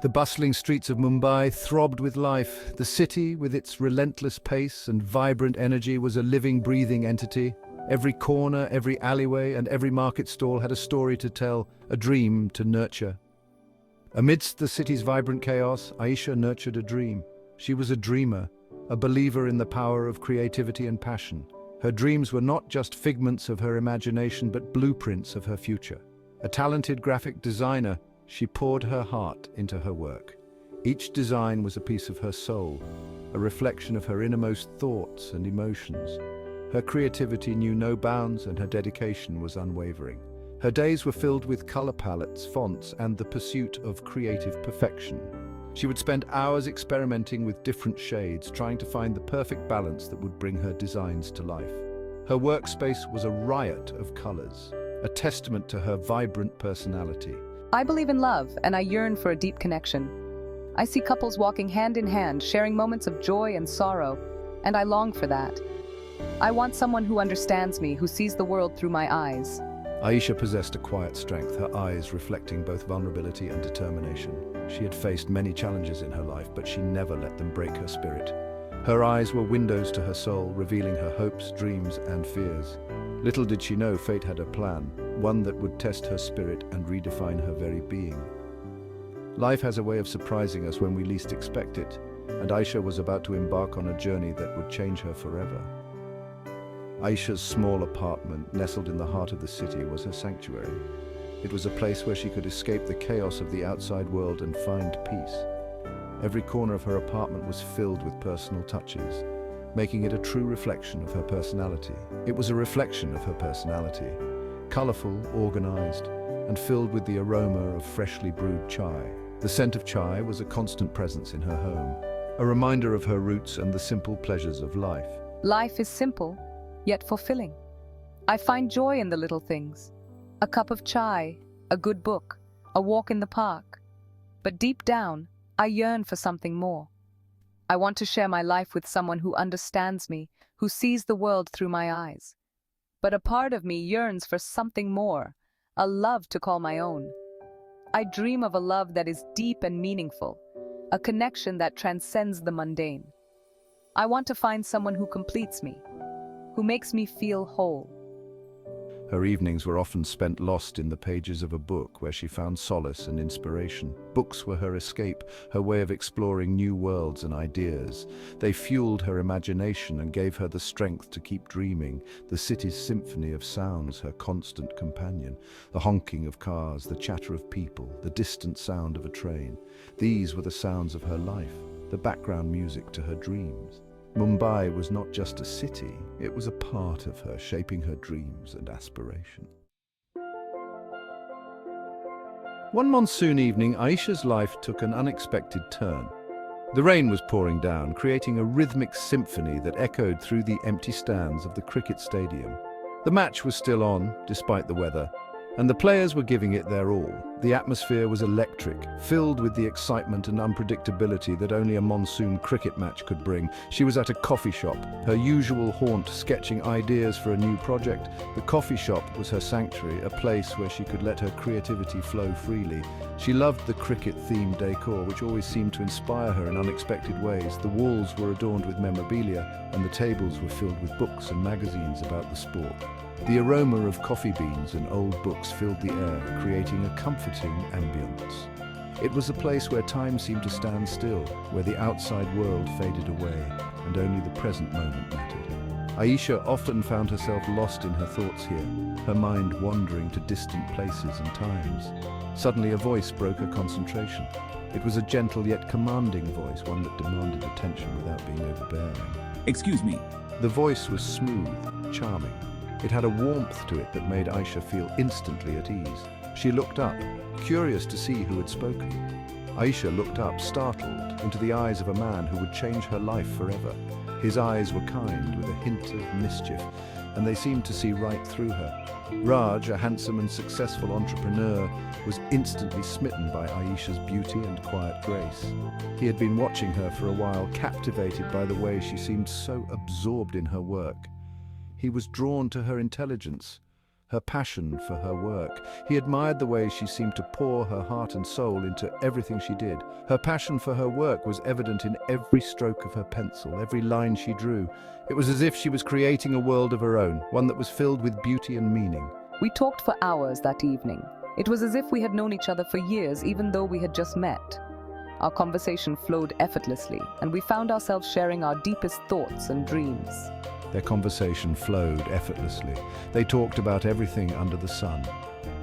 The bustling streets of Mumbai throbbed with life. The city, with its relentless pace and vibrant energy, was a living, breathing entity. Every corner, every alleyway, and every market stall had a story to tell, a dream to nurture. Amidst the city's vibrant chaos, Aisha nurtured a dream. She was a dreamer, a believer in the power of creativity and passion. Her dreams were not just figments of her imagination, but blueprints of her future. A talented graphic designer, she poured her heart into her work. Each design was a piece of her soul, a reflection of her innermost thoughts and emotions. Her creativity knew no bounds and her dedication was unwavering. Her days were filled with color palettes, fonts, and the pursuit of creative perfection. She would spend hours experimenting with different shades, trying to find the perfect balance that would bring her designs to life. Her workspace was a riot of colors, a testament to her vibrant personality. I believe in love, and I yearn for a deep connection. I see couples walking hand in hand, sharing moments of joy and sorrow, and I long for that. I want someone who understands me, who sees the world through my eyes. Aisha possessed a quiet strength, her eyes reflecting both vulnerability and determination. She had faced many challenges in her life, but she never let them break her spirit. Her eyes were windows to her soul, revealing her hopes, dreams, and fears. Little did she know fate had a plan, one that would test her spirit and redefine her very being. Life has a way of surprising us when we least expect it, and Aisha was about to embark on a journey that would change her forever. Aisha's small apartment, nestled in the heart of the city, was her sanctuary. It was a place where she could escape the chaos of the outside world and find peace. Every corner of her apartment was filled with personal touches, making it a true reflection of her personality. It was a reflection of her personality, colorful, organized, and filled with the aroma of freshly brewed chai. The scent of chai was a constant presence in her home, a reminder of her roots and the simple pleasures of life. Life is simple, yet fulfilling. I find joy in the little things. A cup of chai, a good book, a walk in the park. But deep down, I yearn for something more. I want to share my life with someone who understands me, who sees the world through my eyes. But a part of me yearns for something more, a love to call my own. I dream of a love that is deep and meaningful, a connection that transcends the mundane. I want to find someone who completes me, who makes me feel whole. Her evenings were often spent lost in the pages of a book where she found solace and inspiration. Books were her escape, her way of exploring new worlds and ideas. They fueled her imagination and gave her the strength to keep dreaming. The city's symphony of sounds, her constant companion. The honking of cars, the chatter of people, the distant sound of a train. These were the sounds of her life, the background music to her dreams. Mumbai was not just a city, it was a part of her, shaping her dreams and aspiration. One monsoon evening, Aisha's life took an unexpected turn. The rain was pouring down, creating a rhythmic symphony that echoed through the empty stands of the cricket stadium. The match was still on, despite the weather, and the players were giving it their all. The atmosphere was electric, filled with the excitement and unpredictability that only a monsoon cricket match could bring. She was at a coffee shop, her usual haunt, sketching ideas for a new project. The coffee shop was her sanctuary, a place where she could let her creativity flow freely. She loved the cricket-themed decor, which always seemed to inspire her in unexpected ways. The walls were adorned with memorabilia, and the tables were filled with books and magazines about the sport. The aroma of coffee beans and old books filled the air, creating a comforting ambience. It was a place where time seemed to stand still, where the outside world faded away, and only the present moment mattered. Aisha often found herself lost in her thoughts here, her mind wandering to distant places and times. Suddenly a voice broke her concentration. It was a gentle yet commanding voice, one that demanded attention without being overbearing. Excuse me. The voice was smooth, charming. It had a warmth to it that made Aisha feel instantly at ease. She looked up, curious to see who had spoken. Aisha looked up, startled, into the eyes of a man who would change her life forever. His eyes were kind, with a hint of mischief, and they seemed to see right through her. Raj, a handsome and successful entrepreneur, was instantly smitten by Aisha's beauty and quiet grace. He had been watching her for a while, captivated by the way she seemed so absorbed in her work. He was drawn to her intelligence, her passion for her work. He admired the way she seemed to pour her heart and soul into everything she did. Her passion for her work was evident in every stroke of her pencil, every line she drew. It was as if she was creating a world of her own, one that was filled with beauty and meaning. We talked for hours that evening. It was as if we had known each other for years, even though we had just met. Our conversation flowed effortlessly, and we found ourselves sharing our deepest thoughts and dreams. Their conversation flowed effortlessly. They talked about everything under the sun.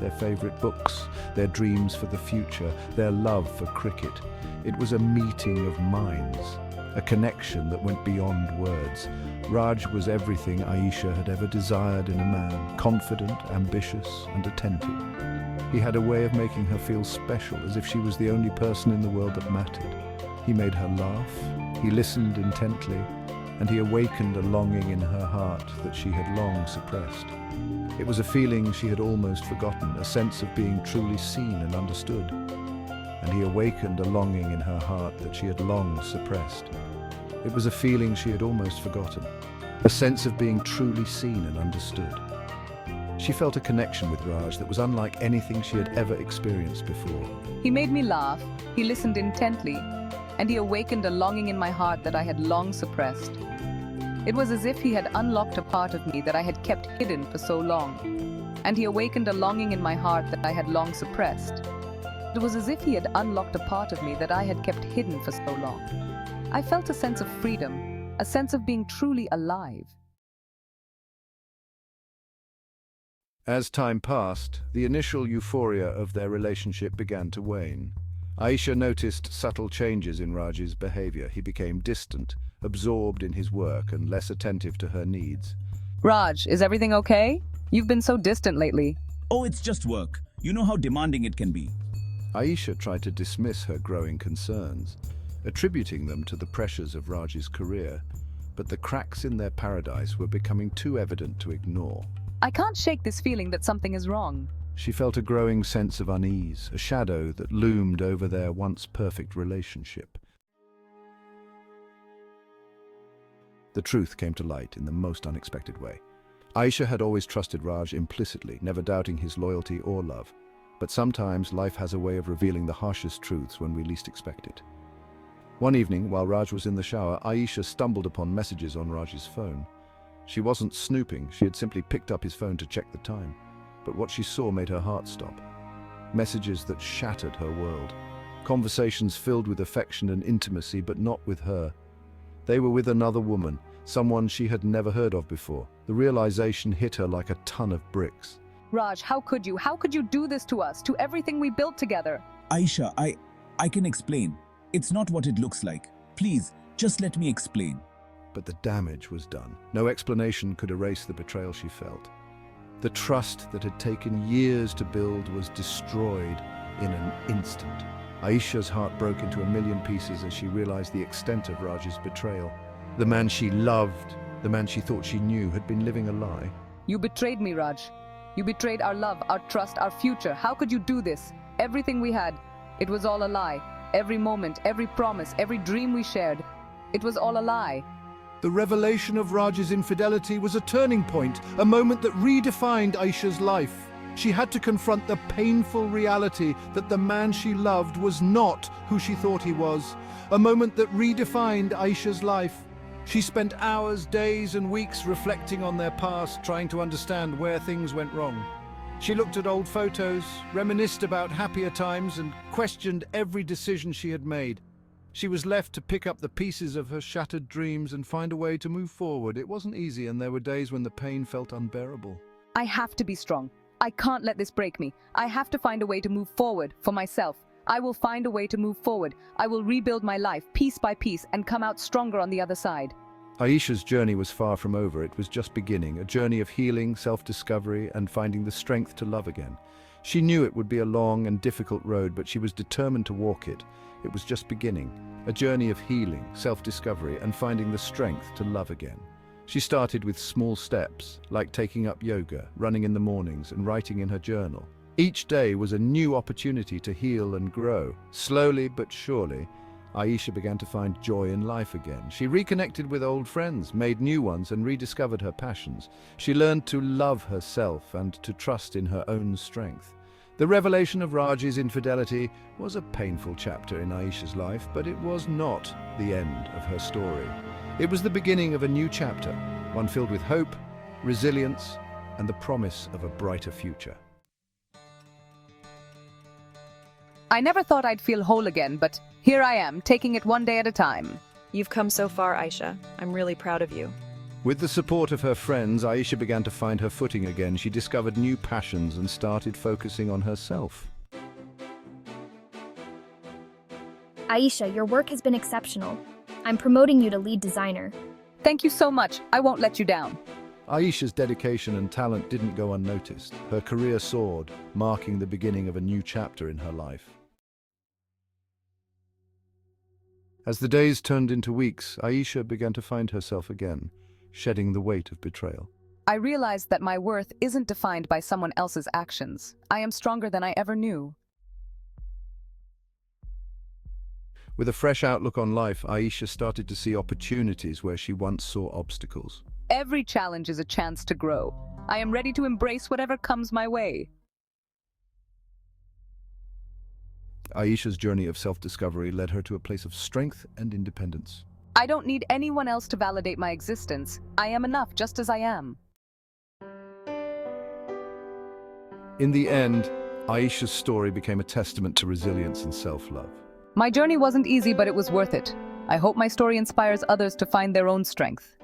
Their favorite books, their dreams for the future, their love for cricket. It was a meeting of minds, a connection that went beyond words. Raj was everything Aisha had ever desired in a man, confident, ambitious, and attentive. He had a way of making her feel special, as if she was the only person in the world that mattered. He made her laugh, he listened intently, and he awakened a longing in her heart that she had long suppressed. It was a feeling she had almost forgotten, a sense of being truly seen and understood. And he awakened a longing in her heart that she had long suppressed. It was a feeling she had almost forgotten, a sense of being truly seen and understood. She felt a connection with Raj that was unlike anything she had ever experienced before. He made me laugh, he listened intently, and he awakened a longing in my heart that I had long suppressed. It was as if he had unlocked a part of me that I had kept hidden for so long, and he awakened a longing in my heart that I had long suppressed. It was as if he had unlocked a part of me that I had kept hidden for so long. I felt a sense of freedom, a sense of being truly alive. As time passed, the initial euphoria of their relationship began to wane. Aisha noticed subtle changes in Raj's behavior. He became distant, absorbed in his work, and less attentive to her needs. Raj, is everything okay? You've been so distant lately. Oh, it's just work. You know how demanding it can be. Aisha tried to dismiss her growing concerns, attributing them to the pressures of Raj's career, but the cracks in their paradise were becoming too evident to ignore. I can't shake this feeling that something is wrong. She felt a growing sense of unease, a shadow that loomed over their once perfect relationship. The truth came to light in the most unexpected way. Aisha had always trusted Raj implicitly, never doubting his loyalty or love. But sometimes life has a way of revealing the harshest truths when we least expect it. One evening, while Raj was in the shower, Aisha stumbled upon messages on Raj's phone. She wasn't snooping, she had simply picked up his phone to check the time. But what she saw made her heart stop. Messages that shattered her world. Conversations filled with affection and intimacy, but not with her. They were with another woman, someone she had never heard of before. The realization hit her like a ton of bricks. Raj, how could you? How could you do this to us, to everything we built together? Aisha, I can explain. It's not what it looks like. Please, just let me explain. But the damage was done. No explanation could erase the betrayal she felt. The trust that had taken years to build was destroyed in an instant. Aisha's heart broke into a million pieces as she realized the extent of Raj's betrayal. The man she loved, the man she thought she knew, had been living a lie. You betrayed me, Raj. You betrayed our love, our trust, our future. How could you do this? Everything we had, it was all a lie. Every moment, every promise, every dream we shared, it was all a lie. The revelation of Raj's infidelity was a turning point, a moment that redefined Aisha's life. She had to confront the painful reality that the man she loved was not who she thought he was, a moment that redefined Aisha's life. She spent hours, days, and weeks reflecting on their past, trying to understand where things went wrong. She looked at old photos, reminisced about happier times, and questioned every decision she had made. She was left to pick up the pieces of her shattered dreams and find a way to move forward. It wasn't easy, and there were days when the pain felt unbearable. I have to be strong. I can't let this break me. I have to find a way to move forward for myself. I will find a way to move forward. I will rebuild my life piece by piece and come out stronger on the other side. Aisha's journey was far from over. It was just beginning, a journey of healing, self-discovery, and finding the strength to love again. She knew it would be a long and difficult road, but she was determined to walk it. It was just beginning, a journey of healing, self-discovery, and finding the strength to love again. She started with small steps, like taking up yoga, running in the mornings, and writing in her journal. Each day was a new opportunity to heal and grow. Slowly but surely, Aisha began to find joy in life again. She reconnected with old friends, made new ones, and rediscovered her passions. She learned to love herself and to trust in her own strength. The revelation of Raj's infidelity was a painful chapter in Aisha's life, but it was not the end of her story. It was the beginning of a new chapter, one filled with hope, resilience, and the promise of a brighter future. I never thought I'd feel whole again, but here I am, taking it one day at a time. You've come so far, Aisha. I'm really proud of you. With the support of her friends, Aisha began to find her footing again. She discovered new passions and started focusing on herself. Aisha, your work has been exceptional. I'm promoting you to lead designer. Thank you so much. I won't let you down. Aisha's dedication and talent didn't go unnoticed. Her career soared, marking the beginning of a new chapter in her life. As the days turned into weeks, Aisha began to find herself again, shedding the weight of betrayal. I realized that my worth isn't defined by someone else's actions. I am stronger than I ever knew. With a fresh outlook on life, Aisha started to see opportunities where she once saw obstacles. Every challenge is a chance to grow. I am ready to embrace whatever comes my way. Aisha's journey of self-discovery led her to a place of strength and independence. I don't need anyone else to validate my existence. I am enough just as I am. In the end, Aisha's story became a testament to resilience and self-love. My journey wasn't easy, but it was worth it. I hope my story inspires others to find their own strength.